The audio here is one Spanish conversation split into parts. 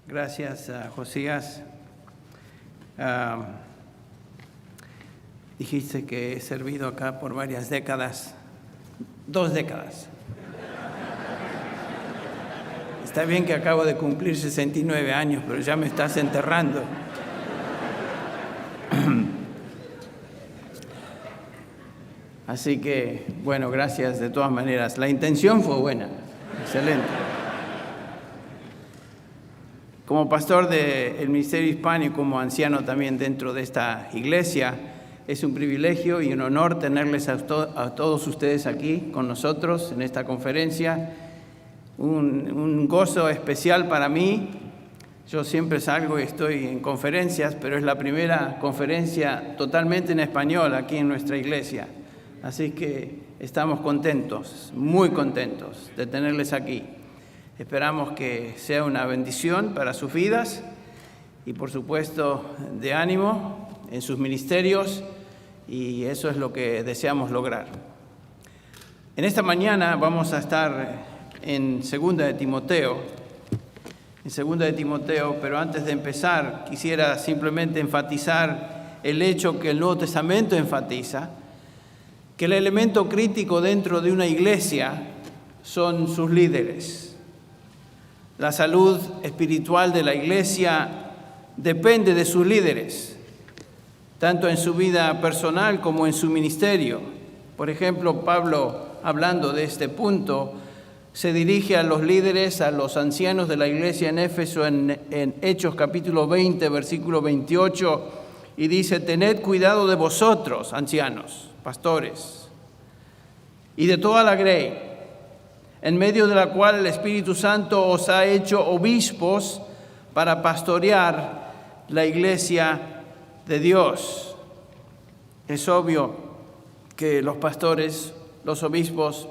Gracias, Josías. Dijiste que he servido acá por varias décadas, 2 décadas. Está bien que acabo de cumplir 69 años, pero ya me estás enterrando. Así que, bueno, gracias de todas maneras. La intención fue buena, excelente. Como pastor del Ministerio Hispano y como anciano también dentro de esta iglesia, es un privilegio y un honor tenerles a todos ustedes aquí con nosotros en esta conferencia. Un gozo especial para mí. Yo siempre salgo y estoy en conferencias, pero es la primera conferencia totalmente en español aquí en nuestra iglesia. Así que estamos contentos, muy contentos de tenerles aquí. Esperamos que sea una bendición para sus vidas y, por supuesto, de ánimo en sus ministerios, y eso es lo que deseamos lograr. En esta mañana vamos a estar en 2 de Timoteo, pero antes de empezar quisiera simplemente enfatizar el hecho que el Nuevo Testamento enfatiza, que el elemento crítico dentro de una iglesia son sus líderes. La salud espiritual de la iglesia depende de sus líderes, tanto en su vida personal como en su ministerio. Por ejemplo, Pablo, hablando de este punto, se dirige a los líderes, a los ancianos de la iglesia en Éfeso, en Hechos capítulo 20, versículo 28, y dice: tened cuidado de vosotros, ancianos, pastores, y de toda la grey, en medio de la cual el Espíritu Santo os ha hecho obispos para pastorear la iglesia de Dios. Es obvio que los pastores, los obispos,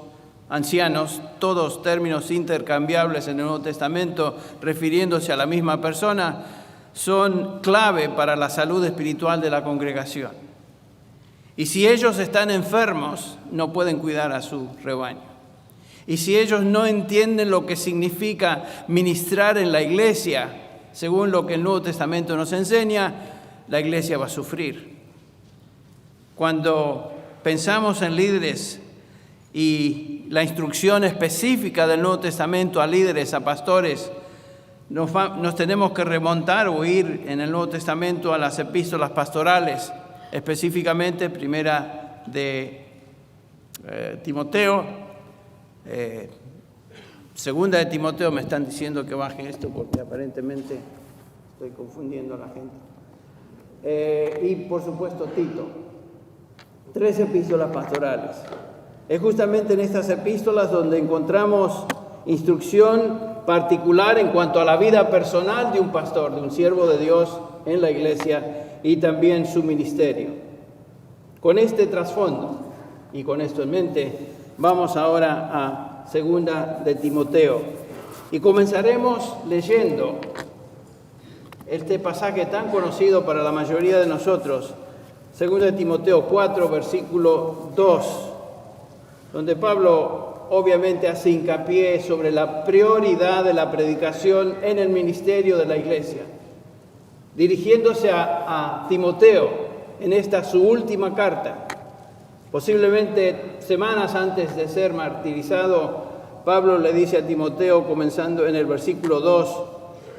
ancianos, todos términos intercambiables en el Nuevo Testamento refiriéndose a la misma persona, son clave para la salud espiritual de la congregación. Y si ellos están enfermos, no pueden cuidar a su rebaño. Y si ellos no entienden lo que significa ministrar en la iglesia, según lo que el Nuevo Testamento nos enseña, la iglesia va a sufrir. Cuando pensamos en líderes y la instrucción específica del Nuevo Testamento a líderes, a pastores, nos tenemos que remontar o ir en el Nuevo Testamento a las epístolas pastorales, específicamente primera de Timoteo, segunda de Timoteo. Me están diciendo que baje esto porque aparentemente estoy confundiendo a la gente. Y por supuesto Tito. 3 epístolas pastorales. Es justamente en estas epístolas donde encontramos instrucción particular en cuanto a la vida personal de un pastor, de un siervo de Dios en la iglesia y también su ministerio. Con este trasfondo y con esto en mente, vamos ahora a 2 de Timoteo y comenzaremos leyendo este pasaje tan conocido para la mayoría de nosotros, 2 de Timoteo 4, versículo 2, donde Pablo obviamente hace hincapié sobre la prioridad de la predicación en el ministerio de la iglesia, dirigiéndose a Timoteo en esta su última carta. Posiblemente semanas antes de ser martirizado, Pablo le dice a Timoteo, comenzando en el versículo 2,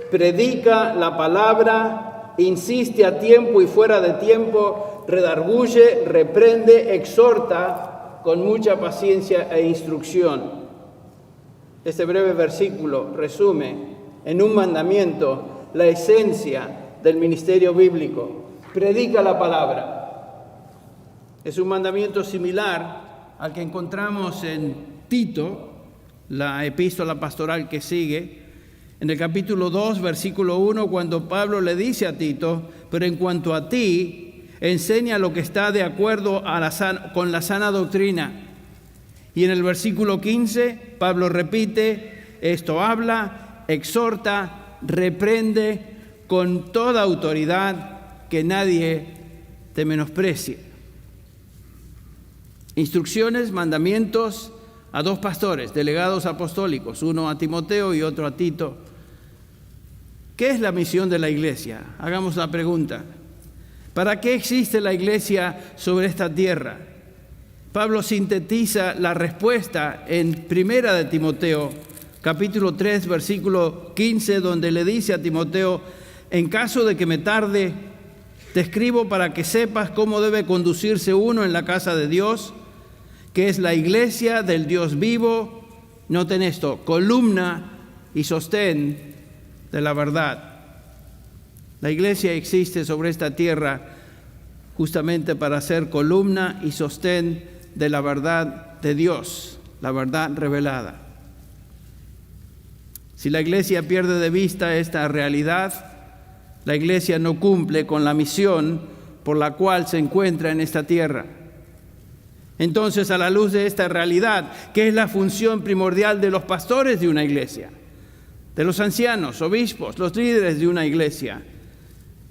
predica la palabra, insiste a tiempo y fuera de tiempo, redarguye, reprende, exhorta con mucha paciencia e instrucción. Este breve versículo resume en un mandamiento la esencia del ministerio bíblico. Predica la palabra. Es un mandamiento similar al que encontramos en Tito, la epístola pastoral que sigue, en el capítulo 2, versículo 1, cuando Pablo le dice a Tito, pero en cuanto a ti, enseña lo que está de acuerdo con la sana doctrina. Y en el versículo 15, Pablo repite, esto habla, exhorta, reprende con toda autoridad, que nadie te menosprecie. Instrucciones, mandamientos a 2 pastores, delegados apostólicos, uno a Timoteo y otro a Tito. ¿Qué es la misión de la iglesia? Hagamos la pregunta. ¿Para qué existe la iglesia sobre esta tierra? Pablo sintetiza la respuesta en 1 de Timoteo, capítulo 3, versículo 15, donde le dice a Timoteo: en caso de que me tarde, te escribo para que sepas cómo debe conducirse uno en la casa de Dios, que es la iglesia del Dios vivo, noten esto, columna y sostén de la verdad. La iglesia existe sobre esta tierra justamente para ser columna y sostén de la verdad de Dios, la verdad revelada. Si la iglesia pierde de vista esta realidad, la iglesia no cumple con la misión por la cual se encuentra en esta tierra. Entonces, a la luz de esta realidad, ¿qué es la función primordial de los pastores de una iglesia? De los ancianos, obispos, los líderes de una iglesia.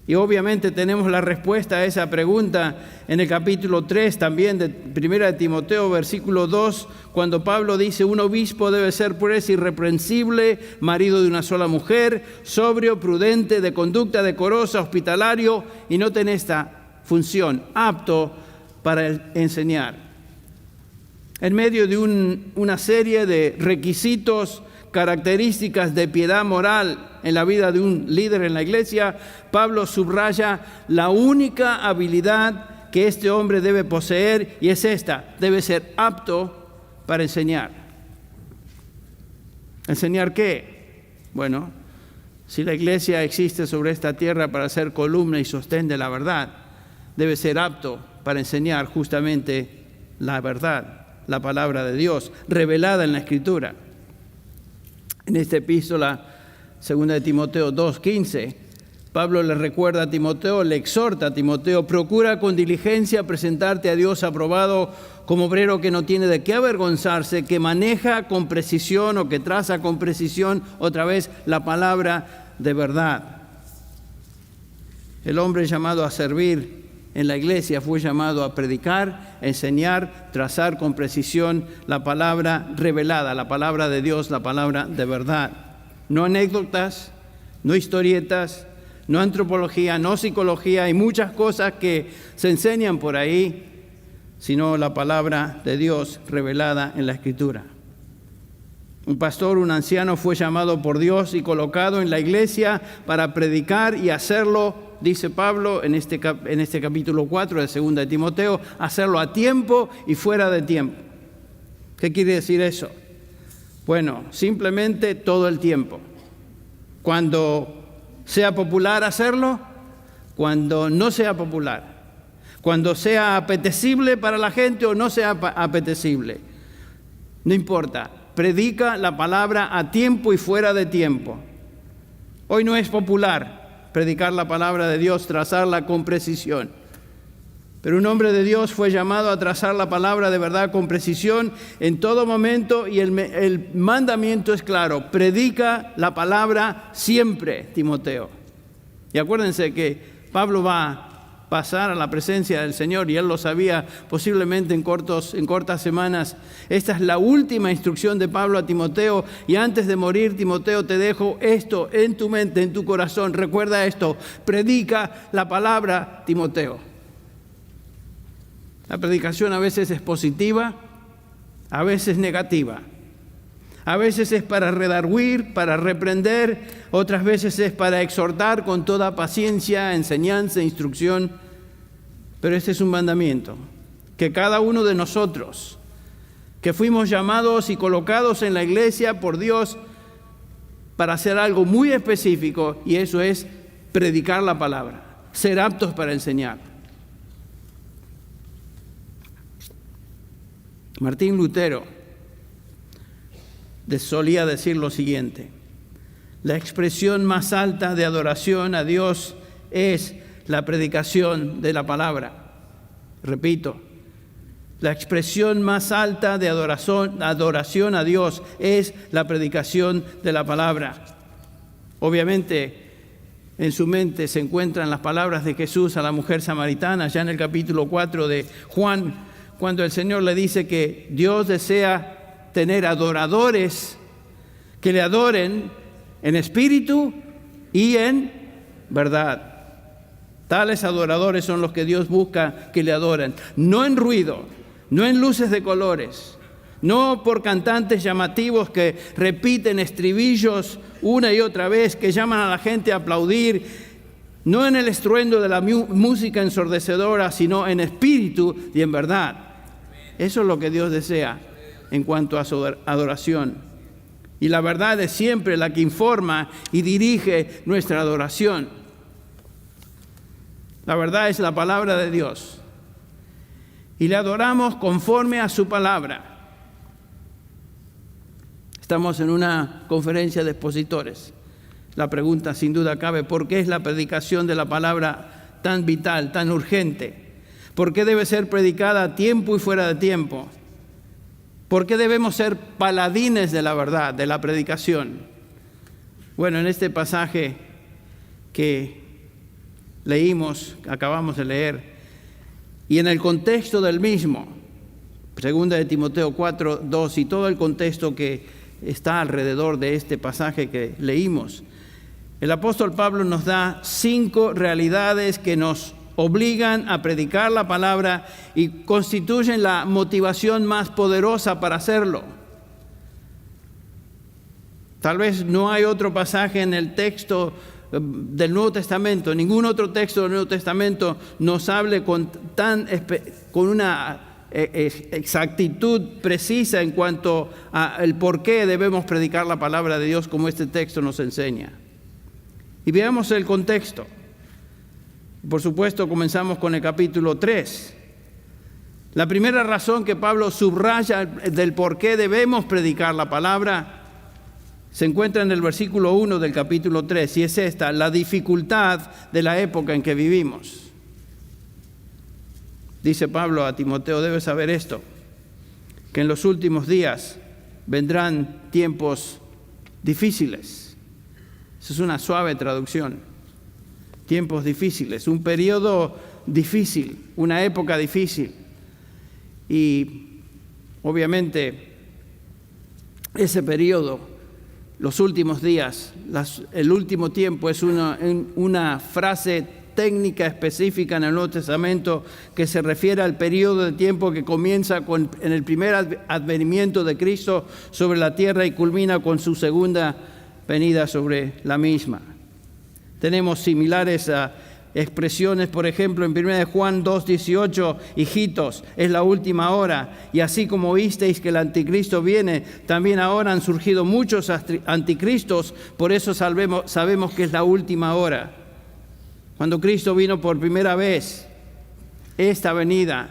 Y obviamente tenemos la respuesta a esa pregunta en el capítulo 3 también de 1 de Timoteo, versículo 2, cuando Pablo dice: un obispo debe ser pues irreprensible, marido de una sola mujer, sobrio, prudente, de conducta decorosa, hospitalario, y noten esta función, apto para enseñar. En medio de una serie de requisitos, características de piedad moral en la vida de un líder en la iglesia, Pablo subraya la única habilidad que este hombre debe poseer, y es esta: debe ser apto para enseñar. ¿Enseñar qué? Bueno, si la iglesia existe sobre esta tierra para ser columna y sostén de la verdad, debe ser apto para enseñar justamente la verdad, la palabra de Dios, revelada en la Escritura. En esta epístola, 2 de Timoteo 2:15, Pablo le recuerda a Timoteo, le exhorta a Timoteo: procura con diligencia presentarte a Dios aprobado como obrero que no tiene de qué avergonzarse, que maneja con precisión o que traza con precisión, otra vez, la palabra de verdad. El hombre llamado a servir en la iglesia fue llamado a predicar, enseñar, trazar con precisión la palabra revelada, la palabra de Dios, la palabra de verdad. No anécdotas, no historietas, no antropología, no psicología y muchas cosas que se enseñan por ahí, sino la palabra de Dios revelada en la Escritura. Un pastor, un anciano, fue llamado por Dios y colocado en la iglesia para predicar y hacerlo, dice Pablo en este capítulo 4 de 2 de Timoteo, hacerlo a tiempo y fuera de tiempo. ¿Qué quiere decir eso? Bueno, simplemente todo el tiempo. Cuando sea popular hacerlo, cuando no sea popular, cuando sea apetecible para la gente o no sea apetecible, no importa. Predica la palabra a tiempo y fuera de tiempo. Hoy no es popular predicar la palabra de Dios, trazarla con precisión. Pero un hombre de Dios fue llamado a trazar la palabra de verdad con precisión en todo momento, y el mandamiento es claro: predica la palabra siempre, Timoteo. Y acuérdense que Pablo va a pasar a la presencia del Señor, y él lo sabía posiblemente en cortas semanas. Esta es la última instrucción de Pablo a Timoteo, y antes de morir: Timoteo, te dejo esto en tu mente, en tu corazón. Recuerda esto: predica la palabra, Timoteo. La predicación a veces es positiva, a veces negativa. A veces es para redarguir, para reprender, otras veces es para exhortar con toda paciencia, enseñanza, instrucción. Pero este es un mandamiento, que cada uno de nosotros, que fuimos llamados y colocados en la iglesia por Dios para hacer algo muy específico, y eso es predicar la palabra, ser aptos para enseñar. Martín Lutero solía decir lo siguiente: la expresión más alta de adoración a Dios es la predicación de la palabra. Repito, la expresión más alta de adoración a Dios es la predicación de la palabra. Obviamente, en su mente se encuentran las palabras de Jesús a la mujer samaritana, ya en el capítulo 4 de Juan, cuando el Señor le dice que Dios desea tener adoradores que le adoren en espíritu y en verdad. Tales adoradores son los que Dios busca que le adoren, no en ruido, no en luces de colores, no por cantantes llamativos que repiten estribillos una y otra vez, que llaman a la gente a aplaudir, no en el estruendo de la música ensordecedora, sino en espíritu y en verdad. Eso es lo que Dios desea en cuanto a su adoración. Y la verdad es siempre la que informa y dirige nuestra adoración. La verdad es la palabra de Dios. Y le adoramos conforme a su palabra. Estamos en una conferencia de expositores. La pregunta sin duda cabe, ¿por qué es la predicación de la palabra tan vital, tan urgente? ¿Por qué debe ser predicada a tiempo y fuera de tiempo? ¿Por qué debemos ser paladines de la verdad, de la predicación? Bueno, en este pasaje que acabamos de leer, y en el contexto del mismo, 2 de Timoteo 4, 2, y todo el contexto que está alrededor de este pasaje que leímos, el apóstol Pablo nos da 5 realidades que nos obligan a predicar la palabra y constituyen la motivación más poderosa para hacerlo. Tal vez no hay otro pasaje en el texto del Nuevo Testamento, ningún otro texto del Nuevo Testamento nos hable con una exactitud precisa en cuanto al por qué debemos predicar la palabra de Dios como este texto nos enseña. Y veamos el contexto. Por supuesto, comenzamos con el capítulo 3. La primera razón que Pablo subraya del por qué debemos predicar la palabra se encuentra en el versículo 1 del capítulo 3, y es esta: la dificultad de la época en que vivimos. Dice Pablo a Timoteo, debes saber esto, que en los últimos días vendrán tiempos difíciles. Esa es una suave traducción. Tiempos difíciles, un periodo difícil, una época difícil. Y obviamente ese periodo, los últimos días, el último tiempo, es una frase técnica específica en el Nuevo Testamento que se refiere al periodo de tiempo que comienza en el primer advenimiento de Cristo sobre la tierra y culmina con su segunda venida sobre la misma. Tenemos similares expresiones, por ejemplo, en 1 Juan 2:18, hijitos, es la última hora, y así como visteis que el anticristo viene, también ahora han surgido muchos anticristos, por eso sabemos que es la última hora. Cuando Cristo vino por primera vez, esta venida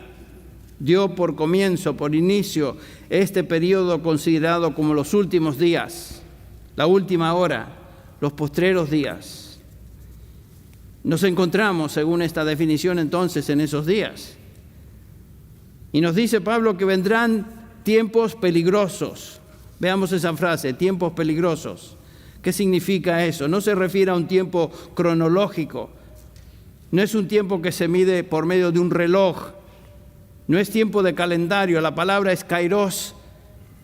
dio por comienzo, por inicio, este periodo considerado como los últimos días, la última hora, los postreros días. Nos encontramos, según esta definición, entonces, en esos días. Y nos dice Pablo que vendrán tiempos peligrosos. Veamos esa frase, tiempos peligrosos. ¿Qué significa eso? No se refiere a un tiempo cronológico. No es un tiempo que se mide por medio de un reloj. No es tiempo de calendario. La palabra es kairos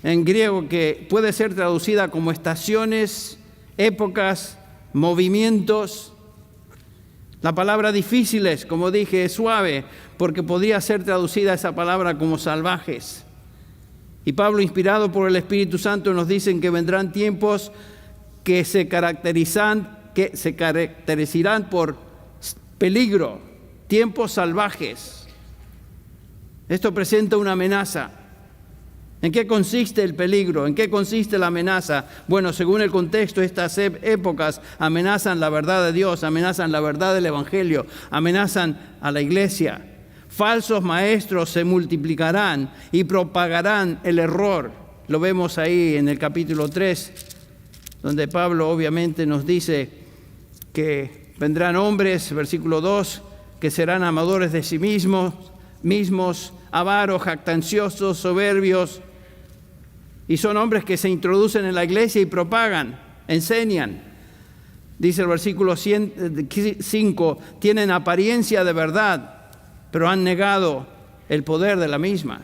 en griego, que puede ser traducida como estaciones, épocas, movimientos. La palabra difíciles, como dije, es suave, porque podría ser traducida esa palabra como salvajes. Y Pablo, inspirado por el Espíritu Santo, nos dice que vendrán tiempos que se caracterizarán por peligro, tiempos salvajes. Esto presenta una amenaza. ¿En qué consiste el peligro? ¿En qué consiste la amenaza? Bueno, según el contexto, estas épocas amenazan la verdad de Dios, amenazan la verdad del Evangelio, amenazan a la iglesia. Falsos maestros se multiplicarán y propagarán el error. Lo vemos ahí en el capítulo 3, donde Pablo obviamente nos dice que vendrán hombres, versículo 2, que serán amadores de sí mismos, avaros, jactanciosos, soberbios, y son hombres que se introducen en la iglesia y propagan, enseñan. Dice el versículo 5, tienen apariencia de verdad, pero han negado el poder de la misma.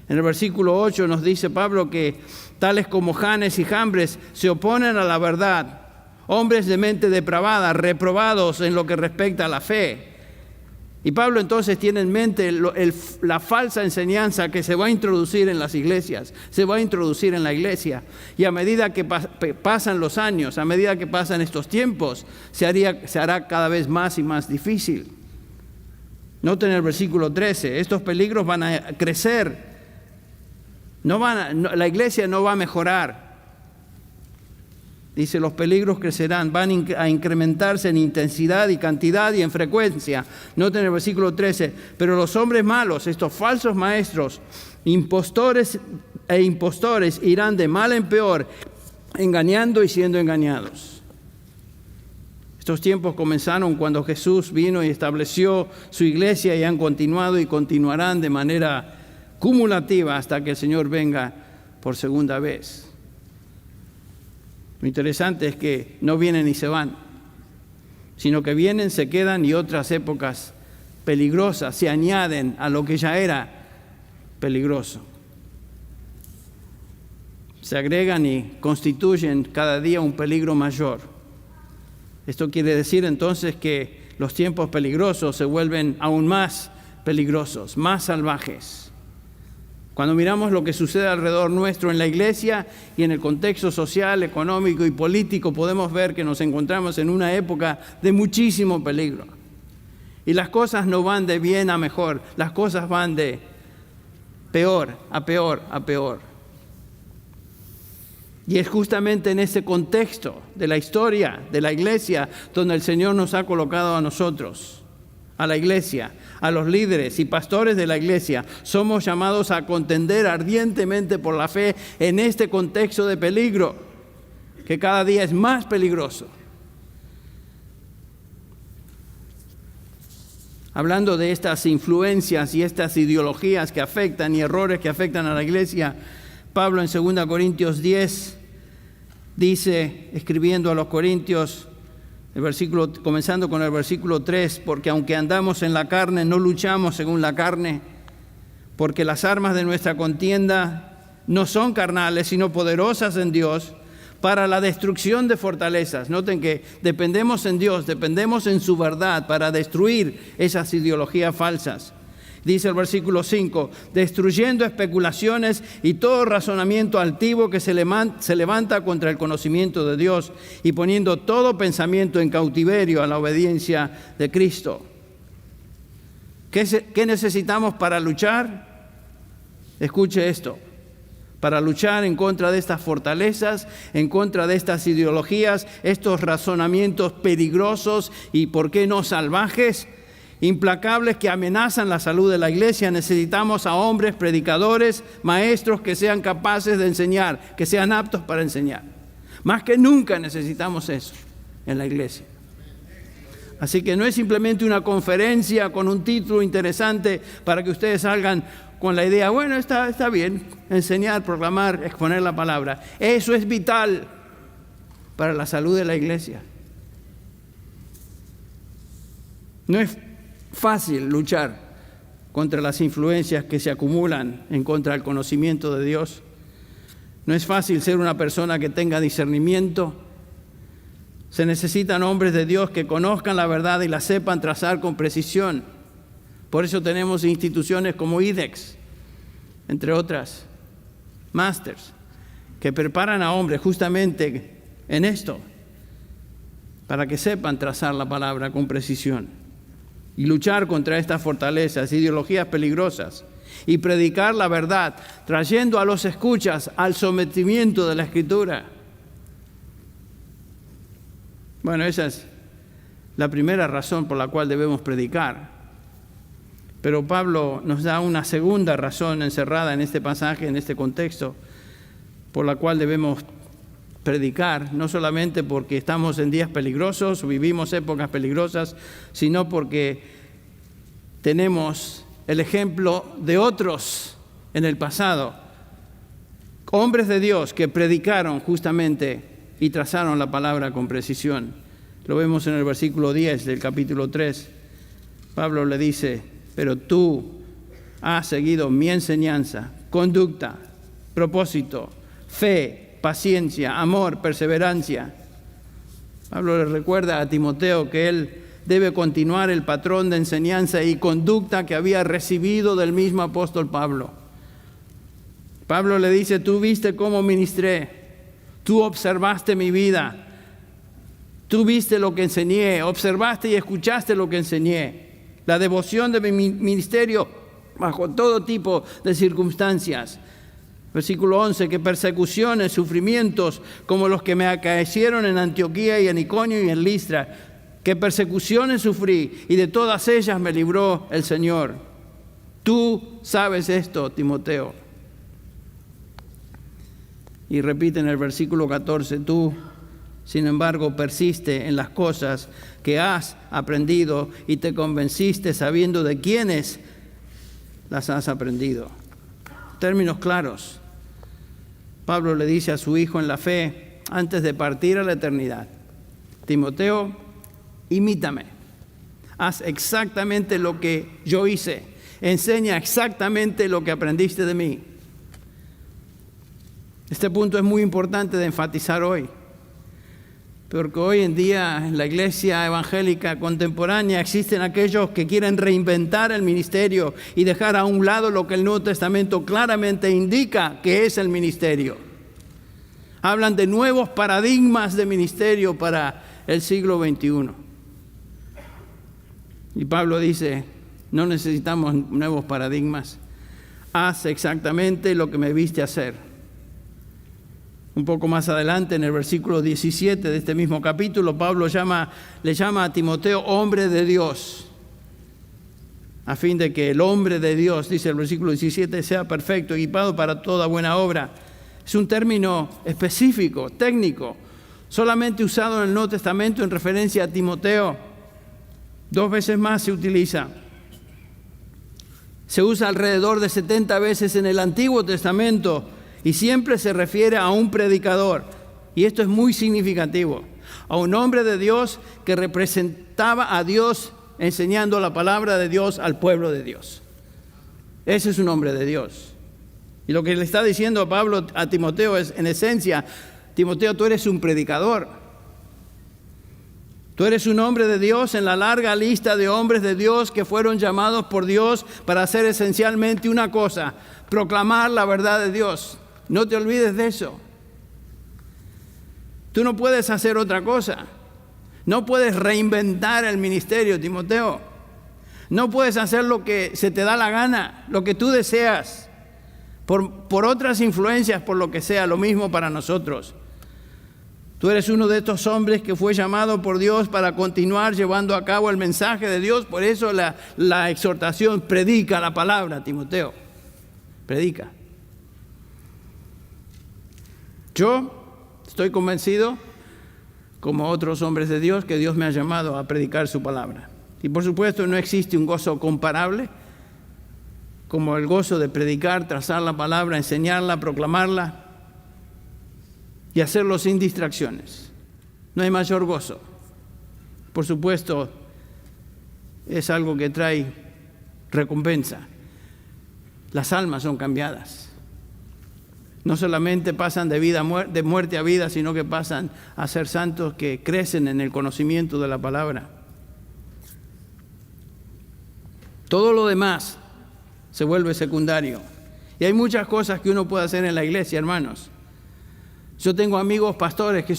En el versículo 8 nos dice Pablo que tales como Janes y Jambres se oponen a la verdad, hombres de mente depravada, reprobados en lo que respecta a la fe. Y Pablo entonces tiene en mente la falsa enseñanza que se va a introducir en las iglesias, se va a introducir en la iglesia. Y a medida que pasan los años, a medida que pasan estos tiempos, se hará cada vez más y más difícil. Noten el versículo 13, estos peligros van a crecer, la iglesia no va a mejorar. Dice, los peligros crecerán, van a incrementarse en intensidad y cantidad y en frecuencia. Noten el versículo 13, pero los hombres malos, estos falsos maestros, impostores irán de mal en peor, engañando y siendo engañados. Estos tiempos comenzaron cuando Jesús vino y estableció su iglesia y han continuado y continuarán de manera cumulativa hasta que el Señor venga por segunda vez. Lo interesante es que no vienen y se van, sino que vienen, se quedan y otras épocas peligrosas se añaden a lo que ya era peligroso. Se agregan y constituyen cada día un peligro mayor. Esto quiere decir entonces que los tiempos peligrosos se vuelven aún más peligrosos, más salvajes. Cuando miramos lo que sucede alrededor nuestro en la iglesia y en el contexto social, económico y político, podemos ver que nos encontramos en una época de muchísimo peligro. Y las cosas no van de bien a mejor, las cosas van de peor a peor a peor. Y es justamente en ese contexto de la historia de la iglesia donde el Señor nos ha colocado a nosotros, a la iglesia, a los líderes y pastores de la iglesia. Somos llamados a contender ardientemente por la fe en este contexto de peligro, que cada día es más peligroso. Hablando de estas influencias y estas ideologías que afectan y errores que afectan a la iglesia, Pablo en 2 Corintios 10 dice, escribiendo a los Corintios, comenzando con el versículo 3, porque aunque andamos en la carne, no luchamos según la carne, porque las armas de nuestra contienda no son carnales, sino poderosas en Dios para la destrucción de fortalezas. Noten que dependemos en Dios, dependemos en su verdad para destruir esas ideologías falsas. Dice el versículo 5, destruyendo especulaciones y todo razonamiento altivo que se levanta contra el conocimiento de Dios y poniendo todo pensamiento en cautiverio a la obediencia de Cristo. ¿Qué necesitamos para luchar? Escuche esto. Para luchar en contra de estas fortalezas, en contra de estas ideologías, estos razonamientos peligrosos y, ¿por qué no, salvajes? Implacables que amenazan la salud de la iglesia, necesitamos a hombres, predicadores, maestros que sean capaces de enseñar, que sean aptos para enseñar. Más que nunca necesitamos eso en la iglesia. Así que no es simplemente una conferencia con un título interesante para que ustedes salgan con la idea, bueno, está bien, enseñar, proclamar, exponer la palabra. Eso es vital para la salud de la iglesia. No es fácil luchar contra las influencias que se acumulan en contra del conocimiento de Dios. No es fácil ser una persona que tenga discernimiento. Se necesitan hombres de Dios que conozcan la verdad y la sepan trazar con precisión. Por eso tenemos instituciones como IDEX, entre otras, Masters, que preparan a hombres justamente en esto, para que sepan trazar la palabra con precisión y luchar contra estas fortalezas, ideologías peligrosas, y predicar la verdad, trayendo a los escuchas al sometimiento de la Escritura. Bueno, esa es la primera razón por la cual debemos predicar. Pero Pablo nos da una segunda razón encerrada en este pasaje, en este contexto, por la cual debemos predicar, no solamente porque estamos en días peligrosos o vivimos épocas peligrosas, sino porque tenemos el ejemplo de otros en el pasado, hombres de Dios que predicaron justamente y trazaron la palabra con precisión. Lo vemos en el versículo 10 del capítulo 3. Pablo le dice, pero tú has seguido mi enseñanza, conducta, propósito, fe, paciencia, amor, perseverancia. Pablo le recuerda a Timoteo que él debe continuar el patrón de enseñanza y conducta que había recibido del mismo apóstol Pablo. Pablo le dice, tú viste cómo ministré, tú observaste mi vida, tú viste lo que enseñé, observaste y escuchaste lo que enseñé. La devoción de mi ministerio bajo todo tipo de circunstancias. Versículo 11, que persecuciones, sufrimientos como los que me acaecieron en Antioquía y en Iconio y en Listra, que persecuciones sufrí y de todas ellas me libró el Señor. Tú sabes esto, Timoteo. Y repite en el versículo 14, tú, sin embargo, persiste en las cosas que has aprendido y te convenciste sabiendo de quiénes las has aprendido. Términos claros. Pablo le dice a su hijo en la fe, antes de partir a la eternidad, Timoteo, imítame, haz exactamente lo que yo hice, enseña exactamente lo que aprendiste de mí. Este punto es muy importante de enfatizar hoy, porque hoy en día en la iglesia evangélica contemporánea existen aquellos que quieren reinventar el ministerio y dejar a un lado lo que el Nuevo Testamento claramente indica que es el ministerio. Hablan de nuevos paradigmas de ministerio para el siglo XXI. Y Pablo dice, no necesitamos nuevos paradigmas, haz exactamente lo que me viste hacer. Un poco más adelante, en el versículo 17 de este mismo capítulo, Pablo le llama a Timoteo hombre de Dios, a fin de que el hombre de Dios, dice el versículo 17, sea perfecto, equipado para toda buena obra. Es un término específico, técnico, solamente usado en el Nuevo Testamento en referencia a Timoteo. 2 veces más se utiliza. Se usa alrededor de 70 veces en el Antiguo Testamento y siempre se refiere a un predicador. Y esto es muy significativo. A un hombre de Dios que representaba a Dios enseñando la palabra de Dios al pueblo de Dios. Ese es un hombre de Dios. Y lo que le está diciendo Pablo a Timoteo es, en esencia, Timoteo, tú eres un predicador. Tú eres un hombre de Dios en la larga lista de hombres de Dios que fueron llamados por Dios para hacer esencialmente una cosa, proclamar la verdad de Dios. No te olvides de eso. Tú no puedes hacer otra cosa. No puedes reinventar el ministerio, Timoteo. No puedes hacer lo que se te da la gana, lo que tú deseas, por otras influencias, por lo que sea, lo mismo para nosotros. Tú eres uno de estos hombres que fue llamado por Dios para continuar llevando a cabo el mensaje de Dios. Por eso la exhortación, predica la palabra, Timoteo. Predica. Yo estoy convencido, como otros hombres de Dios, que Dios me ha llamado a predicar su palabra. Y por supuesto no existe un gozo comparable como el gozo de predicar, trazar la palabra, enseñarla, proclamarla y hacerlo sin distracciones. No hay mayor gozo. Por supuesto, es algo que trae recompensa. Las almas son cambiadas. No solamente pasan de muerte a vida, sino que pasan a ser santos que crecen en el conocimiento de la palabra. Todo lo demás se vuelve secundario. Y hay muchas cosas que uno puede hacer en la iglesia, hermanos. Yo tengo amigos pastores que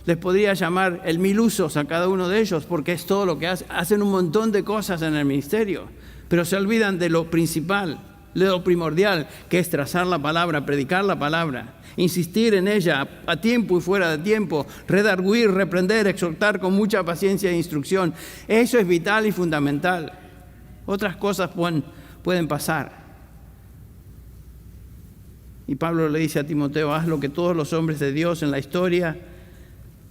les podría llamar el milusos a cada uno de ellos, porque es todo lo que hacen. Hacen un montón de cosas en el ministerio, pero se olvidan de lo principal, de lo primordial, que es trazar la palabra, predicar la palabra, insistir en ella a tiempo y fuera de tiempo, redarguir, reprender, exhortar con mucha paciencia e instrucción. Eso es vital y fundamental. Otras cosas pueden pasar. Y Pablo le dice a Timoteo, haz lo que todos los hombres de Dios en la historia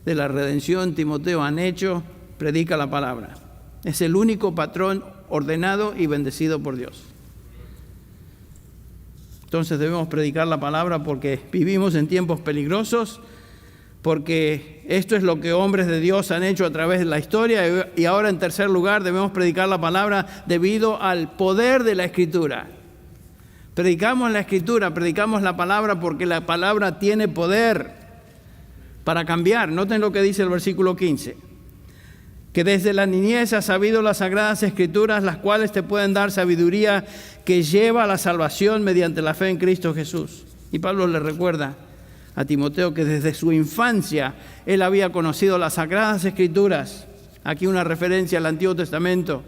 de la redención, Timoteo, han hecho, predica la palabra. Es el único patrón ordenado y bendecido por Dios. Entonces debemos predicar la palabra porque vivimos en tiempos peligrosos, porque esto es lo que hombres de Dios han hecho a través de la historia. Y ahora, en tercer lugar, debemos predicar la palabra debido al poder de la Escritura. Predicamos la Escritura, predicamos la palabra porque la palabra tiene poder para cambiar. Noten lo que dice el versículo 15. Que desde la niñez has sabido las sagradas Escrituras, las cuales te pueden dar sabiduría que lleva a la salvación mediante la fe en Cristo Jesús. Y Pablo le recuerda a Timoteo que desde su infancia él había conocido las sagradas Escrituras. Aquí una referencia al Antiguo Testamento,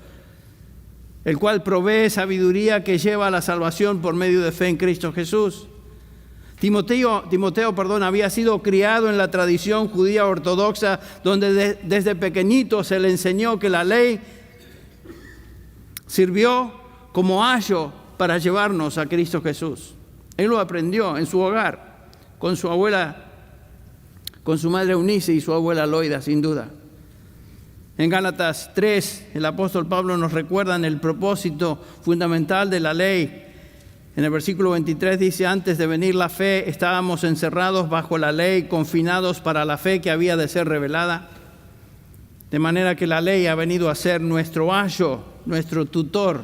el cual provee sabiduría que lleva a la salvación por medio de fe en Cristo Jesús. Timoteo, había sido criado en la tradición judía ortodoxa, donde desde pequeñito se le enseñó que la ley sirvió como ayo para llevarnos a Cristo Jesús. Él lo aprendió en su hogar, con su abuela, con su madre Eunice y su abuela Loida, sin duda. En Gálatas 3, el apóstol Pablo nos recuerda el propósito fundamental de la ley. En el versículo 23 dice: antes de venir la fe, estábamos encerrados bajo la ley, confinados para la fe que había de ser revelada. De manera que la ley ha venido a ser nuestro ayo, nuestro tutor.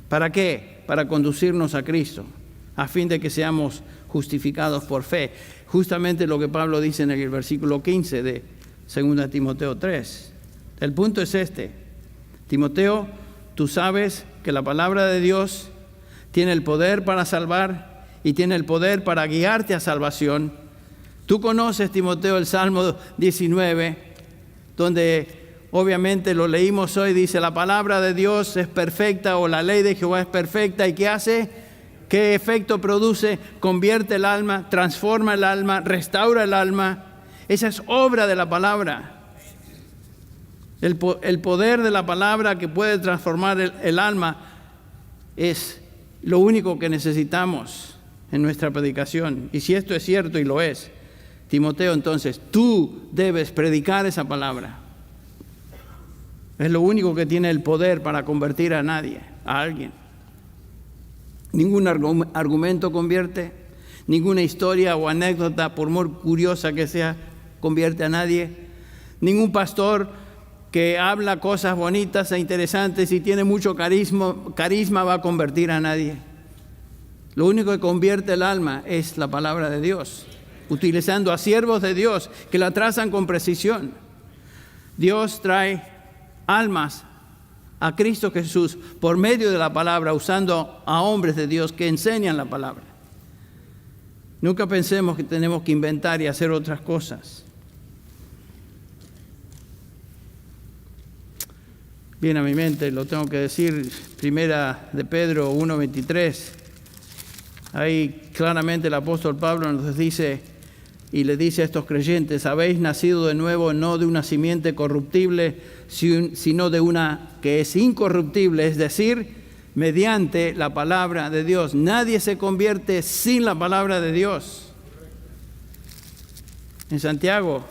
¿Para qué? Para conducirnos a Cristo, a fin de que seamos justificados por fe. Justamente lo que Pablo dice en el versículo 15 de 2 Timoteo 3. El punto es este: Timoteo, tú sabes que la palabra de Dios tiene el poder para salvar y tiene el poder para guiarte a salvación. Tú conoces, Timoteo, el Salmo 19, donde obviamente lo leímos hoy, dice: la palabra de Dios es perfecta, o la ley de Jehová es perfecta. ¿Y qué hace? ¿Qué efecto produce? Convierte el alma, transforma el alma, restaura el alma. Esa es obra de la palabra. El poder de la palabra que puede transformar el alma es lo único que necesitamos en nuestra predicación. Y si esto es cierto, y lo es, Timoteo, entonces tú debes predicar esa palabra. Es lo único que tiene el poder para convertir a alguien. Ningún argumento convierte, ninguna historia o anécdota, por muy curiosa que sea, convierte a nadie. Ningún pastor que habla cosas bonitas e interesantes y tiene mucho carisma va a convertir a nadie. Lo único que convierte el alma es la palabra de Dios, utilizando a siervos de Dios que la trazan con precisión. Dios trae almas a Cristo Jesús por medio de la palabra, usando a hombres de Dios que enseñan la palabra. Nunca pensemos que tenemos que inventar y hacer otras cosas. Viene a mi mente, lo tengo que decir, primera de Pedro 1:23. Ahí claramente el apóstol Pablo nos dice y le dice a estos creyentes: habéis nacido de nuevo, no de una simiente corruptible, sino de una que es incorruptible, es decir, mediante la palabra de Dios. Nadie se convierte sin la palabra de Dios. En Santiago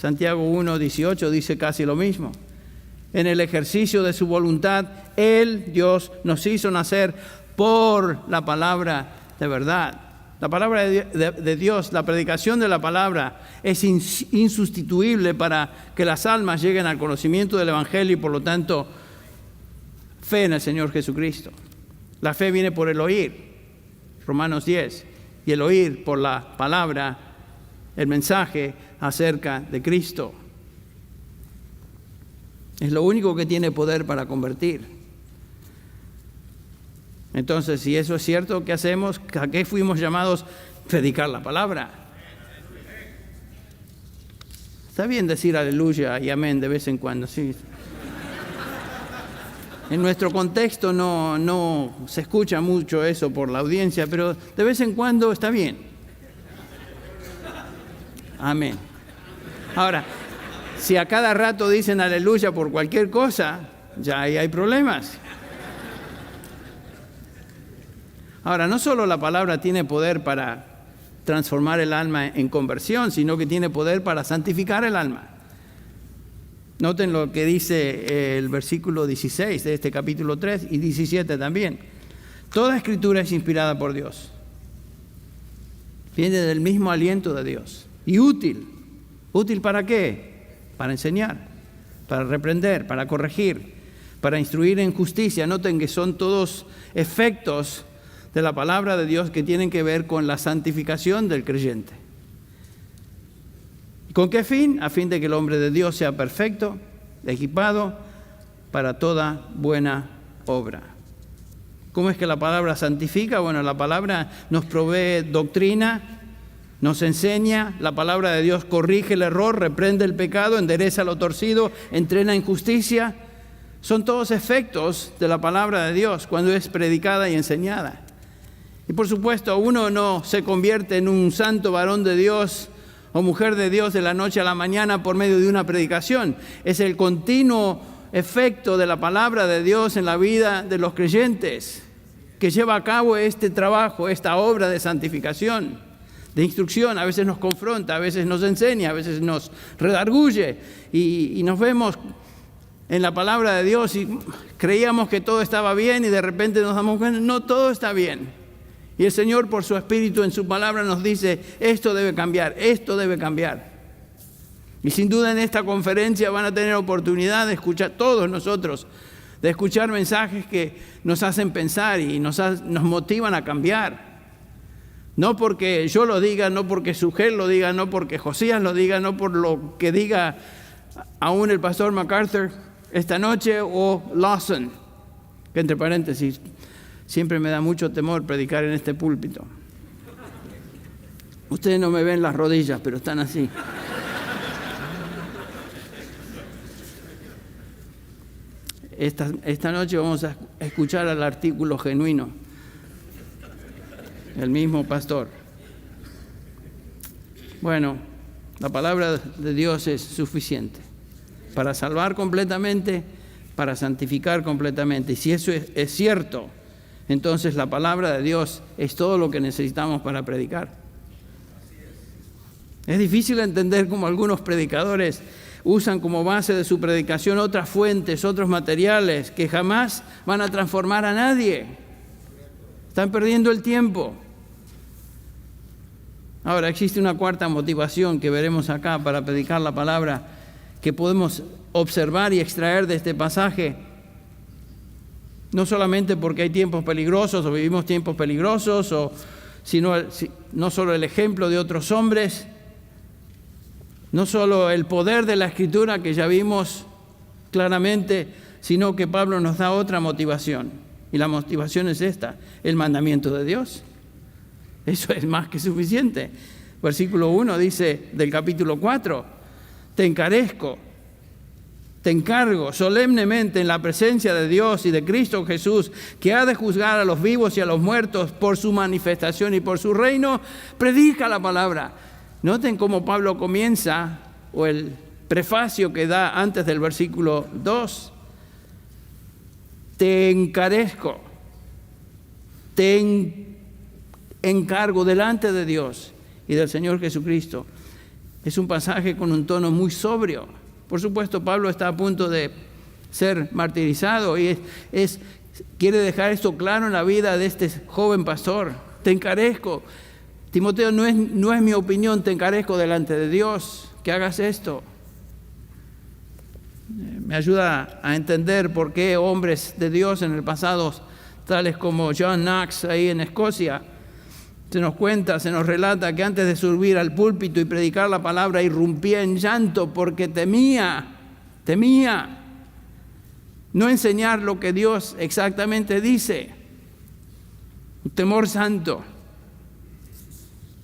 1:18 dice casi lo mismo. En el ejercicio de su voluntad, Él, Dios, nos hizo nacer por la palabra de verdad. La palabra de Dios, la predicación de la palabra es insustituible para que las almas lleguen al conocimiento del Evangelio y por lo tanto fe en el Señor Jesucristo. La fe viene por el oír, Romanos 10, y el oír por la palabra, el mensaje acerca de Cristo. Es lo único que tiene poder para convertir. Entonces, si eso es cierto, ¿qué hacemos? ¿A qué fuimos llamados? Predicar la palabra. Está bien decir aleluya y amén de vez en cuando, sí. En nuestro contexto no se escucha mucho eso por la audiencia, pero de vez en cuando está bien. Amén. Ahora, si a cada rato dicen aleluya por cualquier cosa, ya ahí hay problemas. Ahora, no solo la palabra tiene poder para transformar el alma en conversión, sino que tiene poder para santificar el alma. Noten lo que dice el versículo 16 de este capítulo 3 y 17 también. Toda escritura es inspirada por Dios. Viene del mismo aliento de Dios. y útil. ¿Útil para qué? Para enseñar, para reprender, para corregir, para instruir en justicia. Noten que son todos efectos de la palabra de Dios que tienen que ver con la santificación del creyente. ¿Con qué fin? A fin de que el hombre de Dios sea perfecto, equipado para toda buena obra. ¿Cómo es que la palabra santifica? Bueno, la palabra nos provee doctrina, nos enseña, la palabra de Dios corrige el error, reprende el pecado, endereza lo torcido, entrena en justicia. Son todos efectos de la palabra de Dios cuando es predicada y enseñada. Y por supuesto, uno no se convierte en un santo varón de Dios o mujer de Dios de la noche a la mañana por medio de una predicación. Es el continuo efecto de la palabra de Dios en la vida de los creyentes que lleva a cabo este trabajo, esta obra de santificación, de instrucción. A veces nos confronta, a veces nos enseña, a veces nos redarguye y nos vemos en la palabra de Dios y creíamos que todo estaba bien y de repente nos damos cuenta, no, todo está bien. Y el Señor, por su Espíritu, en su palabra nos dice, esto debe cambiar, esto debe cambiar. Y sin duda en esta conferencia van a tener oportunidad de escuchar, todos nosotros, de escuchar mensajes que nos hacen pensar y nos motivan a cambiar. No porque yo lo diga, no porque Sugel lo diga, no porque Josías lo diga, no por lo que diga aún el pastor MacArthur esta noche o Lawson, que entre paréntesis, siempre me da mucho temor predicar en este púlpito. Ustedes no me ven las rodillas, pero están así. Esta noche vamos a escuchar al artículo genuino, el mismo pastor. Bueno, la palabra de Dios es suficiente para salvar completamente, para santificar completamente. Y si eso es cierto, entonces la palabra de Dios es todo lo que necesitamos para predicar. Es difícil entender cómo algunos predicadores usan como base de su predicación otras fuentes, otros materiales que jamás van a transformar a nadie. Están perdiendo el tiempo. Ahora, existe una cuarta motivación que veremos acá para predicar la palabra que podemos observar y extraer de este pasaje. No solamente porque hay tiempos peligrosos o vivimos tiempos peligrosos, sino no solo el ejemplo de otros hombres, no solo el poder de la Escritura que ya vimos claramente, sino que Pablo nos da otra motivación. Y la motivación es esta, el mandamiento de Dios. Eso es más que suficiente. Versículo 1 dice del capítulo 4, te encargo solemnemente en la presencia de Dios y de Cristo Jesús, que ha de juzgar a los vivos y a los muertos por su manifestación y por su reino, predica la palabra. Noten cómo Pablo comienza, o el prefacio que da antes del versículo 2. Te encarezco, te encargo delante de Dios y del Señor Jesucristo. Es un pasaje con un tono muy sobrio. Por supuesto, Pablo está a punto de ser martirizado y quiere dejar esto claro en la vida de este joven pastor. Te encarezco. Timoteo, no es mi opinión, te encarezco delante de Dios que hagas esto. Me ayuda a entender por qué hombres de Dios en el pasado, tales como John Knox ahí en Escocia, se nos relata que antes de subir al púlpito y predicar la palabra irrumpía en llanto porque temía no enseñar lo que Dios exactamente dice. Un temor santo.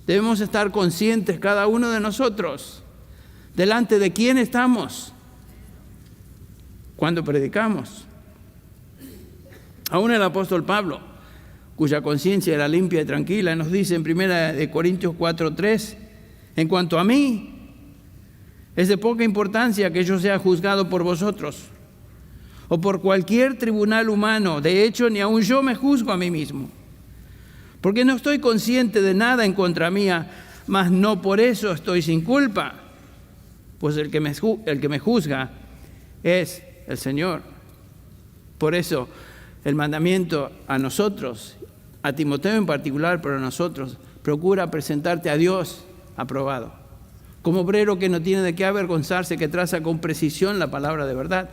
Debemos estar conscientes cada uno de nosotros delante de quién estamos cuando predicamos. Aún el apóstol Pablo, cuya conciencia era limpia y tranquila, nos dice en 1 Corintios 4:3, en cuanto a mí, es de poca importancia que yo sea juzgado por vosotros o por cualquier tribunal humano. De hecho, ni aun yo me juzgo a mí mismo, porque no estoy consciente de nada en contra mía, mas no por eso estoy sin culpa, pues el que me juzga es el Señor. Por eso el mandamiento a nosotros, a Timoteo en particular, pero a nosotros, procura presentarte a Dios aprobado. como obrero que no tiene de qué avergonzarse, que traza con precisión la palabra de verdad.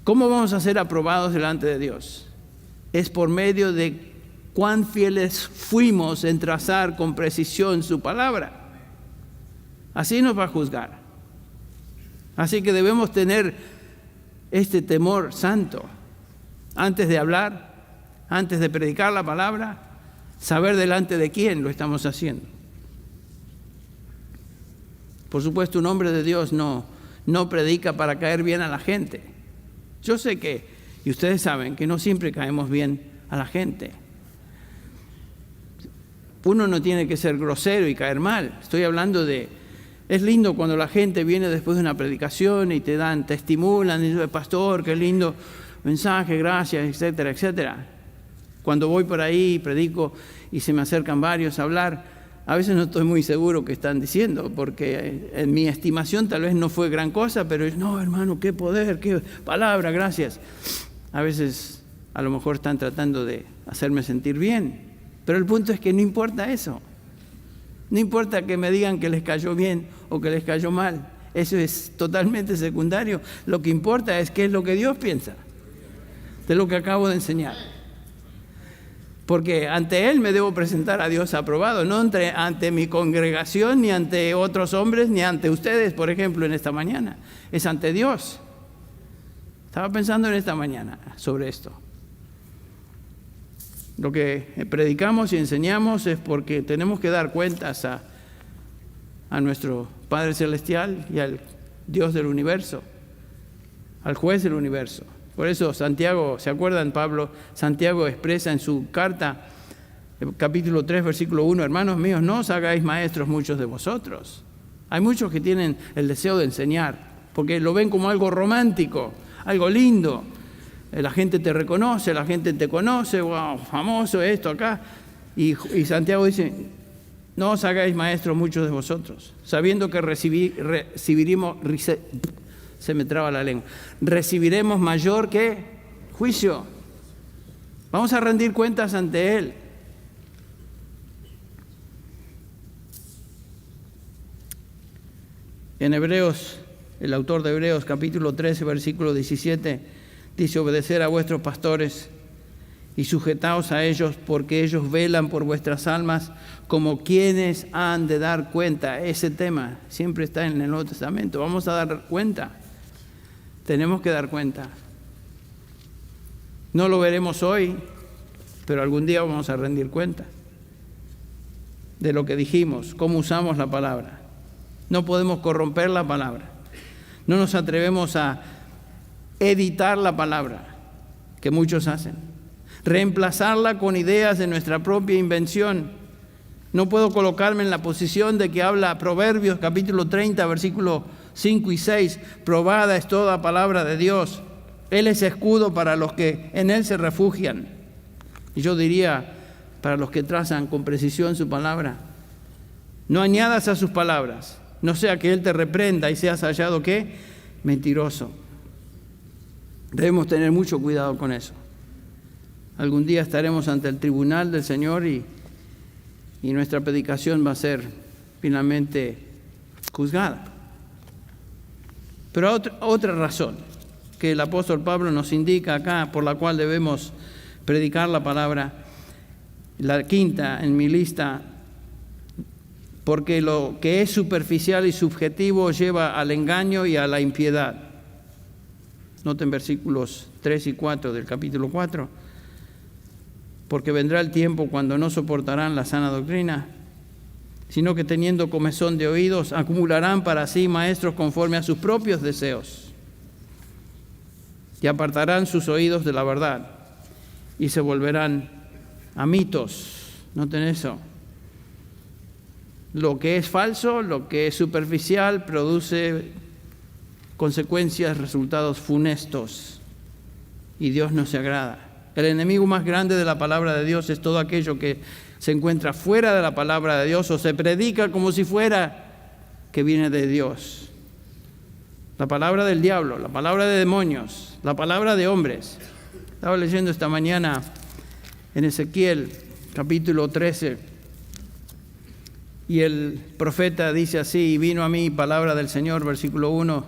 ¿Cómo vamos a ser aprobados delante de Dios? Es por medio de cuán fieles fuimos en trazar con precisión su palabra. Así nos va a juzgar. Así que debemos tener este temor santo antes de hablar, antes de predicar la palabra, saber delante de quién lo estamos haciendo. Por supuesto, un hombre de Dios no predica para caer bien a la gente. Yo sé que, y ustedes saben, que no siempre caemos bien a la gente. Uno no tiene que ser grosero y caer mal. Estoy hablando de... Es lindo cuando la gente viene después de una predicación y te estimulan, y dicen, pastor, qué lindo mensaje, gracias, etcétera, etcétera. Cuando voy por ahí y predico y se me acercan varios a hablar, a veces no estoy muy seguro qué están diciendo, porque en mi estimación tal vez no fue gran cosa, pero no, hermano, qué poder, qué palabra, gracias. A veces a lo mejor están tratando de hacerme sentir bien, pero el punto es que no importa eso. No importa que me digan que les cayó bien o que les cayó mal, eso es totalmente secundario. Lo que importa es qué es lo que Dios piensa de lo que acabo de enseñar. Porque ante Él me debo presentar a Dios aprobado, no ante mi congregación, ni ante otros hombres, ni ante ustedes, por ejemplo, en esta mañana. Es ante Dios. Estaba pensando en esta mañana sobre esto. Lo que predicamos y enseñamos es porque tenemos que dar cuentas a nuestro Padre Celestial y al Dios del universo, al juez del universo. Por eso Santiago, ¿se acuerdan, Pablo? Santiago expresa en su carta, capítulo 3, versículo 1, hermanos míos, no os hagáis maestros muchos de vosotros. Hay muchos que tienen el deseo de enseñar, porque lo ven como algo romántico, algo lindo. La gente te reconoce, la gente te conoce, wow, famoso esto acá. Y Santiago dice, no os hagáis maestros muchos de vosotros, sabiendo que recibiremos... Se me traba la lengua. Recibiremos mayor que juicio. Vamos a rendir cuentas ante Él. En Hebreos, el autor de Hebreos, capítulo 13, versículo 17, dice, obedecer a vuestros pastores y sujetaos a ellos, porque ellos velan por vuestras almas como quienes han de dar cuenta. Ese tema siempre está en el Nuevo Testamento. Vamos a dar cuenta. Tenemos que dar cuenta. No lo veremos hoy, pero algún día vamos a rendir cuenta de lo que dijimos, cómo usamos la palabra. No podemos corromper la palabra. No nos atrevemos a editar la palabra, que muchos hacen. Reemplazarla con ideas de nuestra propia invención. No puedo colocarme en la posición de que habla Proverbios, capítulo 30, versículo 5 y 6, probada es toda palabra de Dios. Él es escudo para los que en Él se refugian. Y yo diría, para los que trazan con precisión su palabra, no añadas a sus palabras, no sea que Él te reprenda y seas hallado, ¿qué? Mentiroso. Debemos tener mucho cuidado con eso. Algún día estaremos ante el tribunal del Señor y nuestra predicación va a ser finalmente juzgada. Pero otra razón que el apóstol Pablo nos indica acá, por la cual debemos predicar la palabra, la quinta en mi lista, porque lo que es superficial y subjetivo lleva al engaño y a la impiedad. Noten versículos 3 y 4 del capítulo 4. Porque vendrá el tiempo cuando no soportarán la sana doctrina, sino que teniendo comezón de oídos, acumularán para sí maestros conforme a sus propios deseos, y apartarán sus oídos de la verdad, y se volverán a mitos. Noten eso. Lo que es falso, lo que es superficial, produce consecuencias, resultados funestos, y Dios no se agrada. El enemigo más grande de la palabra de Dios es todo aquello que se encuentra fuera de la palabra de Dios o se predica como si fuera que viene de Dios. La palabra del diablo, la palabra de demonios, la palabra de hombres. Estaba leyendo esta mañana en Ezequiel, capítulo 13, Y el profeta dice así: y vino a mí palabra del Señor, versículo 1,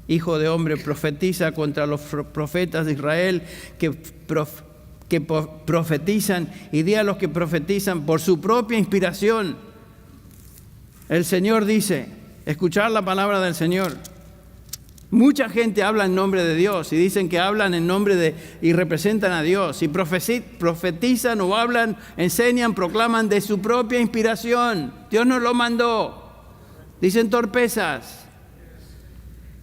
Hijo de hombre, profetiza contra los profetas de Israel que profetizan, y di a los que profetizan por su propia inspiración. El Señor dice, escuchar la palabra del Señor. Mucha gente habla en nombre de Dios y dicen que hablan en nombre de y representan a Dios, y profetizan o hablan, enseñan, proclaman de su propia inspiración. Dios nos lo mandó. Dicen torpezas.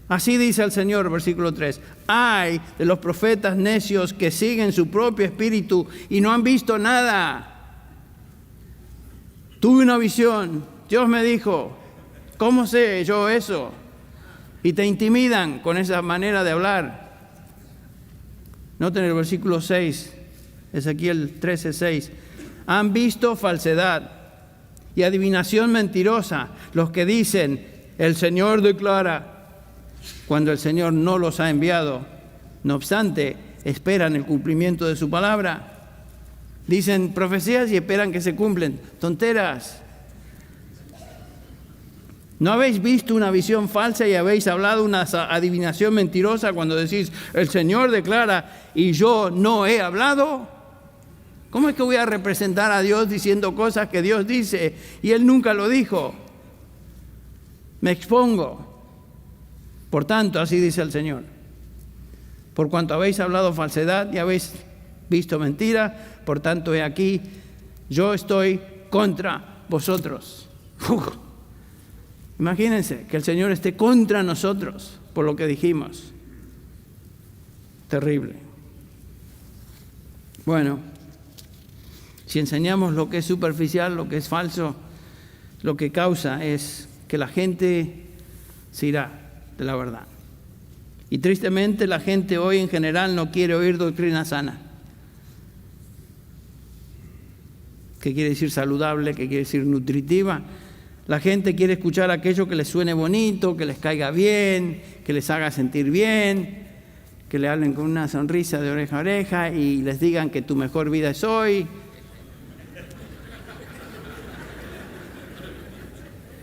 Así dice el Señor, versículo 3. Ay de los profetas necios que siguen su propio espíritu y no han visto nada. Tuve una visión, Dios me dijo, ¿cómo sé yo eso? Y te intimidan con esa manera de hablar. Noten el versículo 6, Ezequiel 13:6. Han visto falsedad y adivinación mentirosa los que dicen, el Señor declara, cuando el Señor no los ha enviado. No obstante, esperan el cumplimiento de su palabra. Dicen profecías y esperan que se cumplen. Tonteras. ¿No habéis visto una visión falsa y habéis hablado una adivinación mentirosa cuando decís, el Señor declara y yo no he hablado? ¿Cómo es que voy a representar a Dios diciendo cosas que Dios dice y Él nunca lo dijo? Me expongo. Por tanto, así dice el Señor, por cuanto habéis hablado falsedad y habéis visto mentira, por tanto, he aquí, yo estoy contra vosotros. Imagínense que el Señor esté contra nosotros por lo que dijimos. Terrible. Bueno, si enseñamos lo que es superficial, lo que es falso, lo que causa es que la gente se irá de la verdad. Y tristemente la gente hoy en general no quiere oír doctrina sana. ¿Qué quiere decir saludable? ¿Qué quiere decir nutritiva? La gente quiere escuchar aquello que les suene bonito, que les caiga bien, que les haga sentir bien, que le hablen con una sonrisa de oreja a oreja y les digan que tu mejor vida es hoy.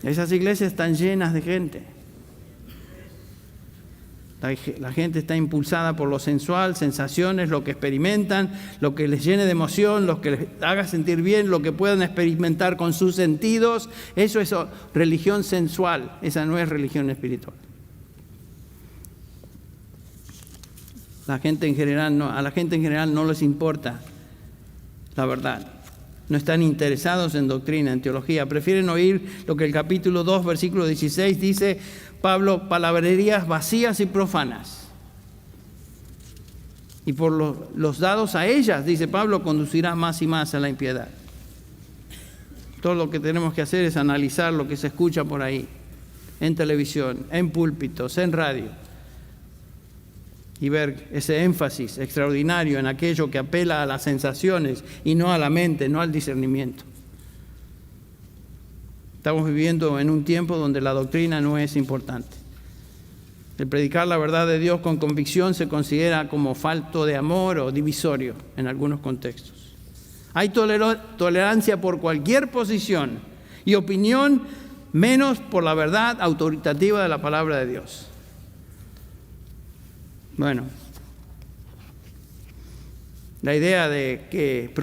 Esas iglesias están llenas de gente. La gente está impulsada por lo sensual, sensaciones, lo que experimentan, lo que les llene de emoción, lo que les haga sentir bien, lo que puedan experimentar con sus sentidos. Eso es religión sensual, esa no es religión espiritual. A la gente en general no les importa la verdad. No están interesados en doctrina, en teología. Prefieren oír lo que el capítulo 2, versículo 16 dice, Pablo, palabrerías vacías y profanas. Y por los dados a ellas, dice Pablo, conducirá más y más a la impiedad. Todo lo que tenemos que hacer es analizar lo que se escucha por ahí, en televisión, en púlpitos, en radio, y ver ese énfasis extraordinario en aquello que apela a las sensaciones y no a la mente, no al discernimiento. Estamos viviendo en un tiempo donde la doctrina no es importante. El predicar la verdad de Dios con convicción se considera como falto de amor o divisorio en algunos contextos. Hay tolerancia por cualquier posición y opinión, menos por la verdad autoritativa de la palabra de Dios. Bueno, la idea de que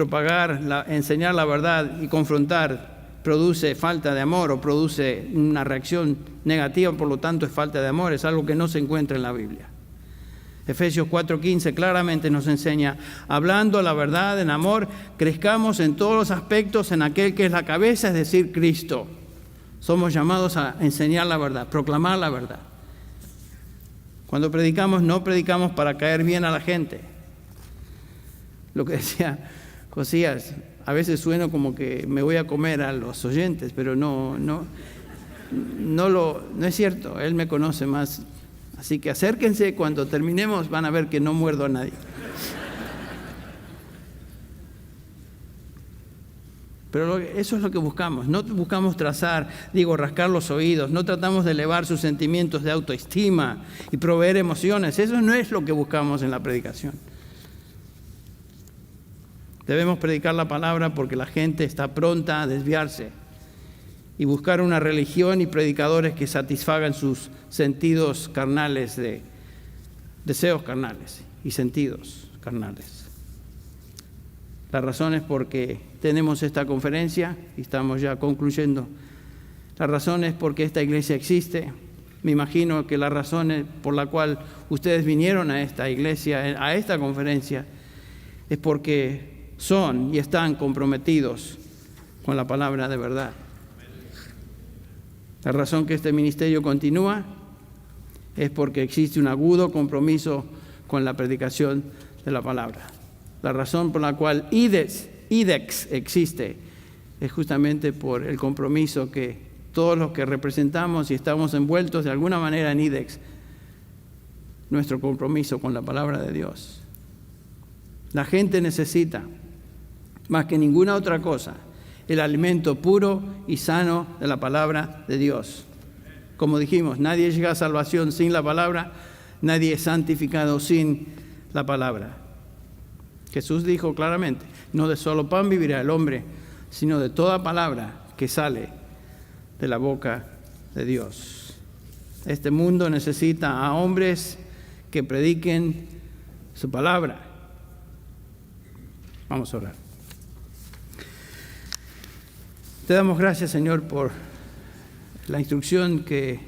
enseñar la verdad y confrontar produce falta de amor o produce una reacción negativa, por lo tanto es falta de amor, es algo que no se encuentra en la Biblia. Efesios 4:15 claramente nos enseña, hablando la verdad en amor, crezcamos en todos los aspectos en aquel que es la cabeza, es decir, Cristo. Somos llamados a enseñar la verdad, proclamar la verdad. Cuando predicamos, no predicamos para caer bien a la gente. Lo que decía Josías, a veces sueno como que me voy a comer a los oyentes, pero no es cierto. Él me conoce más. Así que acérquense, cuando terminemos van a ver que no muerdo a nadie. Pero eso es lo que buscamos. No buscamos rascar los oídos. No tratamos de elevar sus sentimientos de autoestima y proveer emociones. Eso no es lo que buscamos en la predicación. Debemos predicar la palabra porque la gente está pronta a desviarse y buscar una religión y predicadores que satisfagan sus sentidos carnales, de deseos carnales y sentidos carnales. La razón es porque tenemos esta conferencia y estamos ya concluyendo. La razón es porque esta iglesia existe. Me imagino que la razón por la cual ustedes vinieron a esta iglesia, a esta conferencia, es porque son y están comprometidos con la palabra de verdad. La razón que este ministerio continúa es porque existe un agudo compromiso con la predicación de la palabra. La razón por la cual IDEX existe es justamente por el compromiso que todos los que representamos y estamos envueltos de alguna manera en IDEX, nuestro compromiso con la palabra de Dios. La gente necesita, más que ninguna otra cosa, el alimento puro y sano de la palabra de Dios. Como dijimos, nadie llega a salvación sin la palabra, nadie es santificado sin la palabra. Jesús dijo claramente, no de solo pan vivirá el hombre, sino de toda palabra que sale de la boca de Dios. Este mundo necesita a hombres que prediquen su palabra. Vamos a orar. Te damos gracias, Señor, por la instrucción que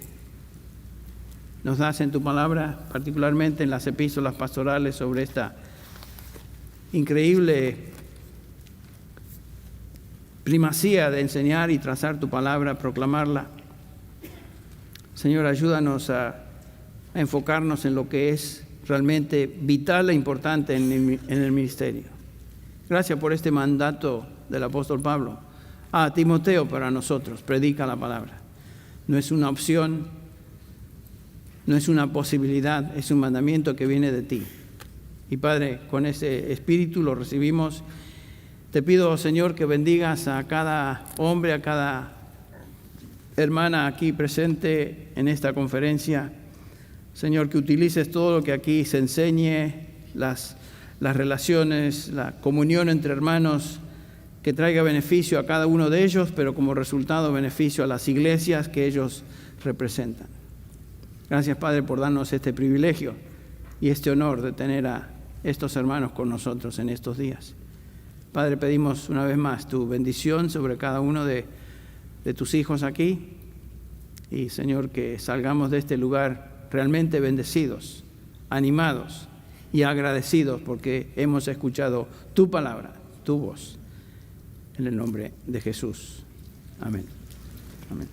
nos das en tu palabra, particularmente en las epístolas pastorales sobre esta increíble primacía de enseñar y trazar tu palabra, proclamarla. Señor, ayúdanos a enfocarnos en lo que es realmente vital e importante en el ministerio. Gracias por este mandato del apóstol Pablo a Timoteo para nosotros: predica la palabra. No es una opción, no es una posibilidad, es un mandamiento que viene de ti. Y Padre, con ese espíritu lo recibimos. Te pido, Señor, que bendigas a cada hombre, a cada hermana aquí presente en esta conferencia. Señor, que utilices todo lo que aquí se enseñe, las relaciones, la comunión entre hermanos, que traiga beneficio a cada uno de ellos, pero como resultado beneficio a las iglesias que ellos representan. Gracias, Padre, por darnos este privilegio y este honor de tener a estos hermanos con nosotros en estos días. Padre, pedimos una vez más tu bendición sobre cada uno de tus hijos aquí y, Señor, que salgamos de este lugar realmente bendecidos, animados y agradecidos porque hemos escuchado tu palabra, tu voz, en el nombre de Jesús. Amén. Amén.